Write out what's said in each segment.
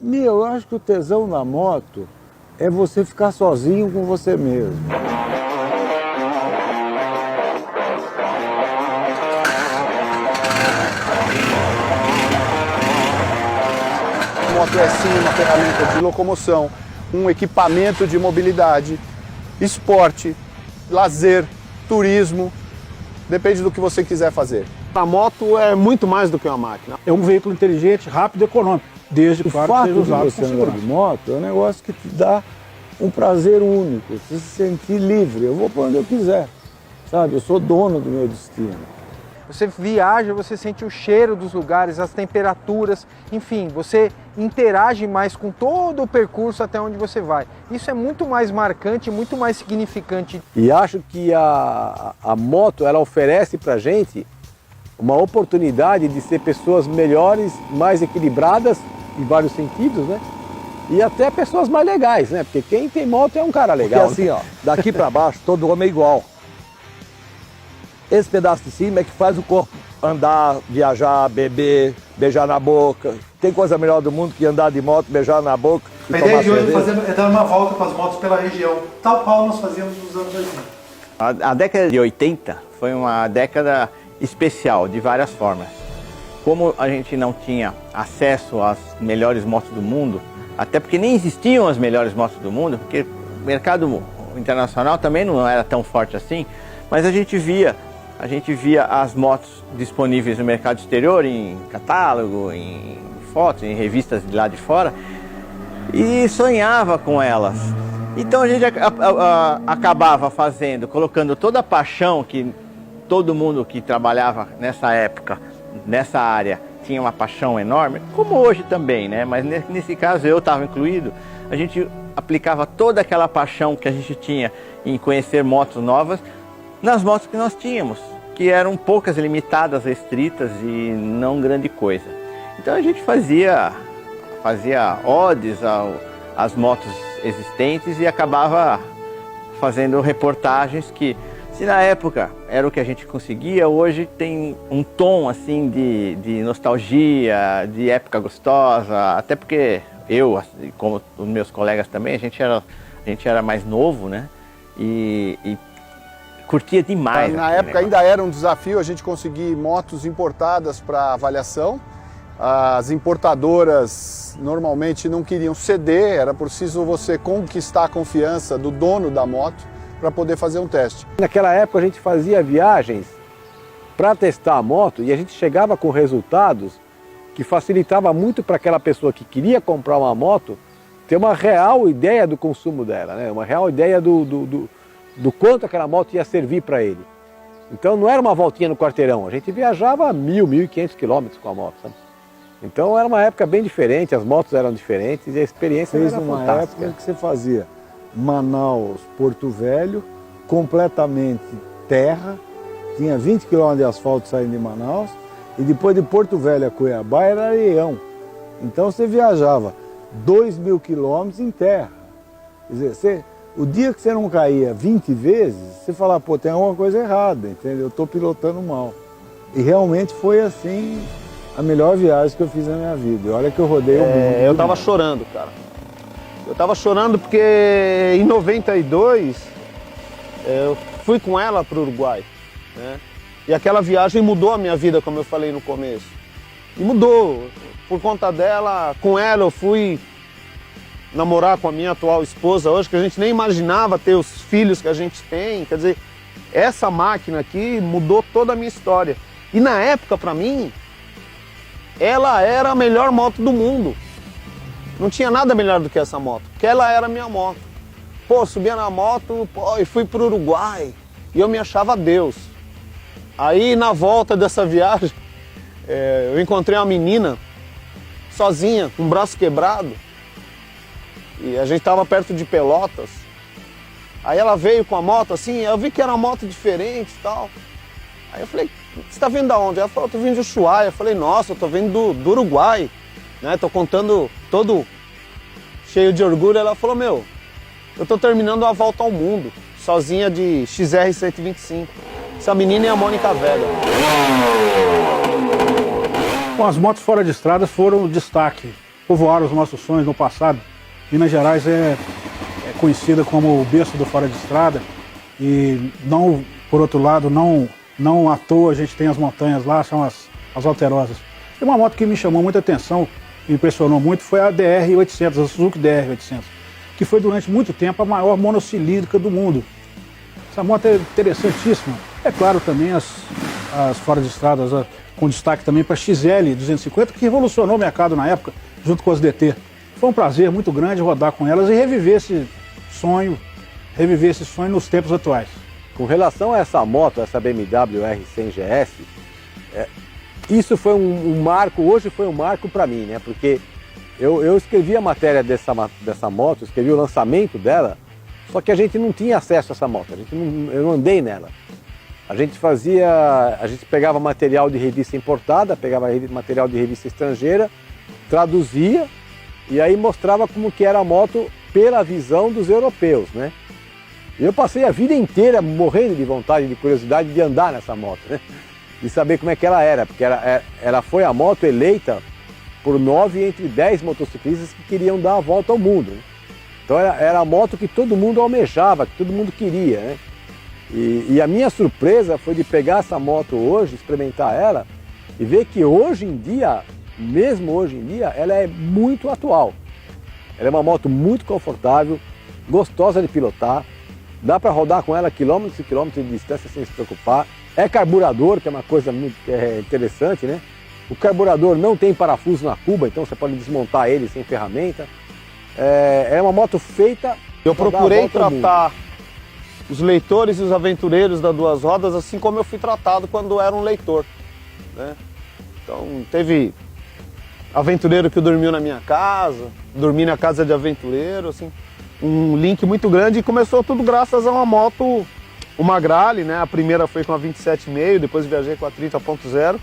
Eu acho que o tesão na moto é você ficar sozinho com você mesmo. A moto é sim uma ferramenta de locomoção, um equipamento de mobilidade, esporte, lazer, turismo, depende do que você quiser fazer. A moto é muito mais do que uma máquina. É um veículo inteligente, rápido e econômico, desde claro, que seja usado você andar de moto é um negócio que te dá um prazer único, você se sentir livre. Eu vou para onde eu quiser, sabe? Eu sou dono do meu destino. Você viaja, você sente o cheiro dos lugares, as temperaturas, enfim, você interage mais com todo o percurso até onde você vai. Isso é muito mais marcante, muito mais significante. E acho que a moto, ela oferece pra gente uma oportunidade de ser pessoas melhores, mais equilibradas em vários sentidos, né? E até pessoas mais legais, né? Porque quem tem moto é um cara legal. Porque assim, ó, daqui pra baixo todo homem é igual. Esse pedaço de cima é que faz o corpo andar, viajar, beber, beijar na boca. Tem coisa melhor do mundo que andar de moto, beijar na boca e A tomar ideia de hoje cerveja. é dar uma volta com as motos pela região, tal qual nós fazíamos nos anos 2000. A década de 80 foi uma década especial, de várias formas. Como a gente não tinha acesso às melhores motos do mundo, até porque nem existiam as melhores motos do mundo, porque o mercado internacional também não era tão forte assim, mas a gente via as motos disponíveis no mercado exterior, em catálogo, em fotos, em revistas de lá de fora, e sonhava com elas. Então a gente acabava colocando toda a paixão que todo mundo que trabalhava nessa época, nessa área, tinha uma paixão enorme, como hoje também, né? Mas nesse caso eu estava incluído, a gente aplicava toda aquela paixão que a gente tinha em conhecer motos novas nas motos que nós tínhamos, que eram poucas, limitadas, restritas e não grande coisa. Então a gente fazia odes às motos existentes e acabava fazendo reportagens que, se na época era o que a gente conseguia, hoje tem um tom assim de nostalgia, de época gostosa, até porque eu, como os meus colegas também, a gente era mais novo, né? E curtia demais. Na época ainda era um desafio a gente conseguir motos importadas para avaliação. As importadoras normalmente não queriam ceder, era preciso você conquistar a confiança do dono da moto para poder fazer um teste. Naquela época a gente fazia viagens para testar a moto e a gente chegava com resultados que facilitava muito para aquela pessoa que queria comprar uma moto ter uma real ideia do consumo dela, né? Uma real ideia do quanto aquela moto ia servir para ele. Então não era uma voltinha no quarteirão, a gente viajava 1.500 quilômetros com a moto, sabe? Então era uma época bem diferente, as motos eram diferentes e a experiência era Fez uma fantástica. época que você fazia Manaus, Porto Velho, completamente terra, tinha 20 km de asfalto saindo de Manaus, e depois de Porto Velho a Cuiabá era areião. Então você viajava 2.000 quilômetros em terra. Quer dizer, o dia que você não caía 20 vezes, você falava, pô, tem alguma coisa errada, entendeu? Eu estou pilotando mal. E realmente foi assim a melhor viagem que eu fiz na minha vida. E olha que eu rodei o mundo. Eu tava chorando, cara. Eu tava chorando porque em 92 eu fui com ela para o Uruguai, né? E aquela viagem mudou a minha vida, como eu falei no começo. E mudou. Por conta dela, com ela eu fui namorar com a minha atual esposa hoje, que a gente nem imaginava ter os filhos que a gente tem. Quer dizer, essa máquina aqui mudou toda a minha história. E na época, para mim, ela era a melhor moto do mundo. Não tinha nada melhor do que essa moto, porque ela era a minha moto. Pô, subia na moto, pô, e fui pro Uruguai, e eu me achava Deus. Aí, na volta dessa viagem, eu encontrei uma menina, sozinha, com o braço quebrado, e a gente tava perto de Pelotas. Aí ela veio com a moto assim, eu vi que era uma moto diferente e tal. Aí eu falei, você tá vindo da onde? Ela falou, eu tô vindo de Ushuaia. Eu falei, nossa, eu tô vindo do Uruguai, né? Tô contando todo cheio de orgulho. Ela falou, meu, eu tô terminando a volta ao mundo, sozinha de XR 125. Essa menina é a Mônica Vega. Bom, as motos fora de estrada foram o destaque povoaram os nossos sonhos no passado. Minas Gerais é conhecida como o berço do fora de estrada e não, por outro lado, não à toa a gente tem as montanhas lá, são as alterosas. E uma moto que me chamou muita atenção, me impressionou muito, foi a DR800, a Suzuki DR800, que foi durante muito tempo a maior monocilíndrica do mundo. Essa moto é interessantíssima. É claro também as fora de estradas, com destaque também para a XL 250, que revolucionou o mercado na época, junto com as DT. Foi um prazer muito grande rodar com elas e reviver esse sonho nos tempos atuais. Com relação a essa moto, essa BMW R100 GS, isso foi um marco, hoje foi um marco para mim, né? Porque eu escrevi a matéria dessa moto, escrevi o lançamento dela, só que a gente não tinha acesso a essa moto, eu não andei nela. A gente pegava material de revista importada, pegava material de revista estrangeira, traduzia e aí mostrava como que era a moto pela visão dos europeus, né? E eu passei a vida inteira morrendo de vontade, de curiosidade de andar nessa moto, né? De saber como é que ela era, porque ela foi a moto eleita por 9 entre 10 motociclistas que queriam dar a volta ao mundo, né? Então era a moto que todo mundo almejava, que todo mundo queria, né? E a minha surpresa foi de pegar essa moto hoje, experimentar ela e ver que hoje em dia, mesmo hoje em dia, ela é muito atual. Ela é uma moto muito confortável, gostosa de pilotar, dá para rodar com ela quilômetros e quilômetros de distância sem se preocupar. É carburador, que é uma coisa muito interessante, né? O carburador não tem parafuso na cuba, então você pode desmontar ele sem ferramenta. É uma moto feita... Eu procurei tratar os leitores e os aventureiros das duas rodas assim como eu fui tratado quando era um leitor, né? Então teve aventureiro que dormiu na minha casa, dormi na casa de aventureiro, assim, um link muito grande, e começou tudo graças a uma moto, uma Grale, né? A primeira foi com a 27,5, depois viajei com a 30.0.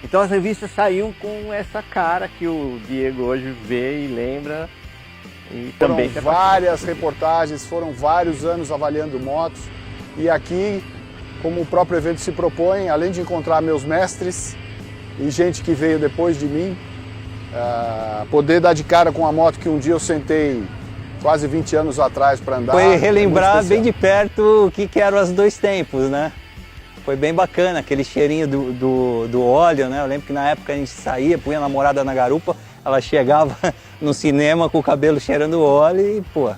Então as revistas saíam com essa cara que o Diego hoje vê e lembra. E também foram várias reportagens, foram vários anos avaliando motos. E aqui, como o próprio evento se propõe, além de encontrar meus mestres e gente que veio depois de mim, poder dar de cara com a moto que um dia eu sentei quase 20 anos atrás para andar. Foi relembrar bem de perto o que eram os dois tempos, né? Foi bem bacana, aquele cheirinho do óleo, né? Eu lembro que na época a gente saía, punha a namorada na garupa, ela chegava no cinema com o cabelo cheirando óleo e, pô,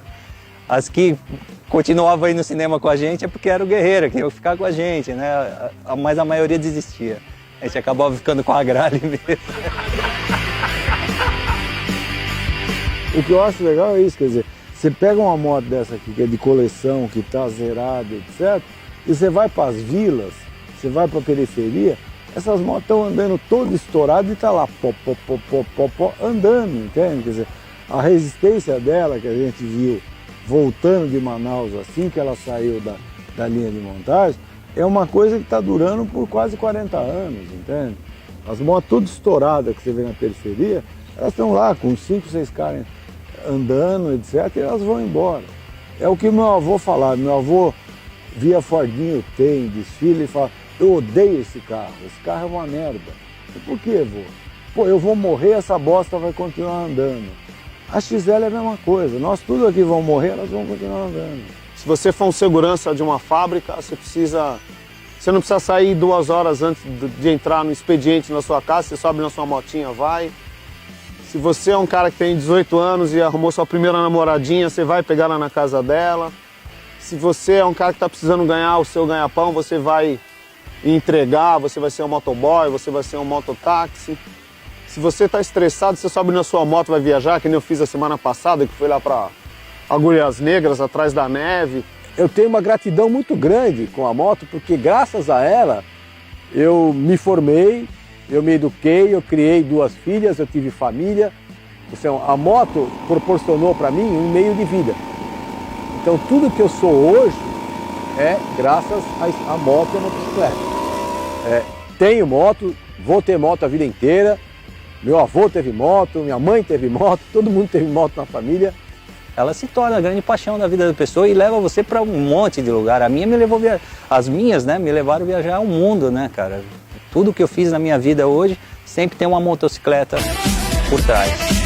as que continuavam aí no cinema com a gente é porque era o guerreiro, que ia ficar com a gente, né? Mas a maioria desistia. A gente acabava ficando com a Grale mesmo. O que eu acho legal é isso, quer dizer, você pega uma moto dessa aqui, que é de coleção, que está zerada, etc., e você vai para as vilas, você vai para a periferia, essas motos estão andando todas estouradas e está lá, andando, entende? Quer dizer, a resistência dela que a gente viu voltando de Manaus assim que ela saiu da linha de montagem, é uma coisa que está durando por quase 40 anos, entende? As motos todas estouradas que você vê na periferia, elas estão lá com 5, 6 caras andando, etc., e elas vão embora. É o que meu avô falava, meu avô via Fordinho T em desfile e fala: eu odeio esse carro é uma merda. E por que, vô? Pô, eu vou morrer, essa bosta vai continuar andando. A XL é a mesma coisa, nós tudo aqui vamos morrer, elas vão continuar andando. Se você for um segurança de uma fábrica, você não precisa sair 2 horas antes de entrar no expediente na sua casa, você sobe na sua motinha, vai. Se você é um cara que tem 18 anos e arrumou sua primeira namoradinha, você vai pegar ela na casa dela. Se você é um cara que está precisando ganhar o seu ganha-pão, você vai entregar, você vai ser um motoboy, você vai ser um mototáxi. Se você está estressado, você sobe na sua moto, vai viajar, que nem eu fiz a semana passada, que foi lá para Agulhas Negras, atrás da neve. Eu tenho uma gratidão muito grande com a moto, porque graças a ela eu me formei, eu me eduquei, eu criei 2 filhas, eu tive família. Então, a moto proporcionou para mim um meio de vida. Então tudo que eu sou hoje é graças à moto e à motocicleta. Tenho moto, vou ter moto a vida inteira. Meu avô teve moto, minha mãe teve moto, todo mundo teve moto na família. Ela se torna a grande paixão da vida da pessoa e leva você para um monte de lugar. A minha me levou as minhas, né, me levaram a viajar ao mundo, né, cara? Tudo que eu fiz na minha vida hoje sempre tem uma motocicleta por trás.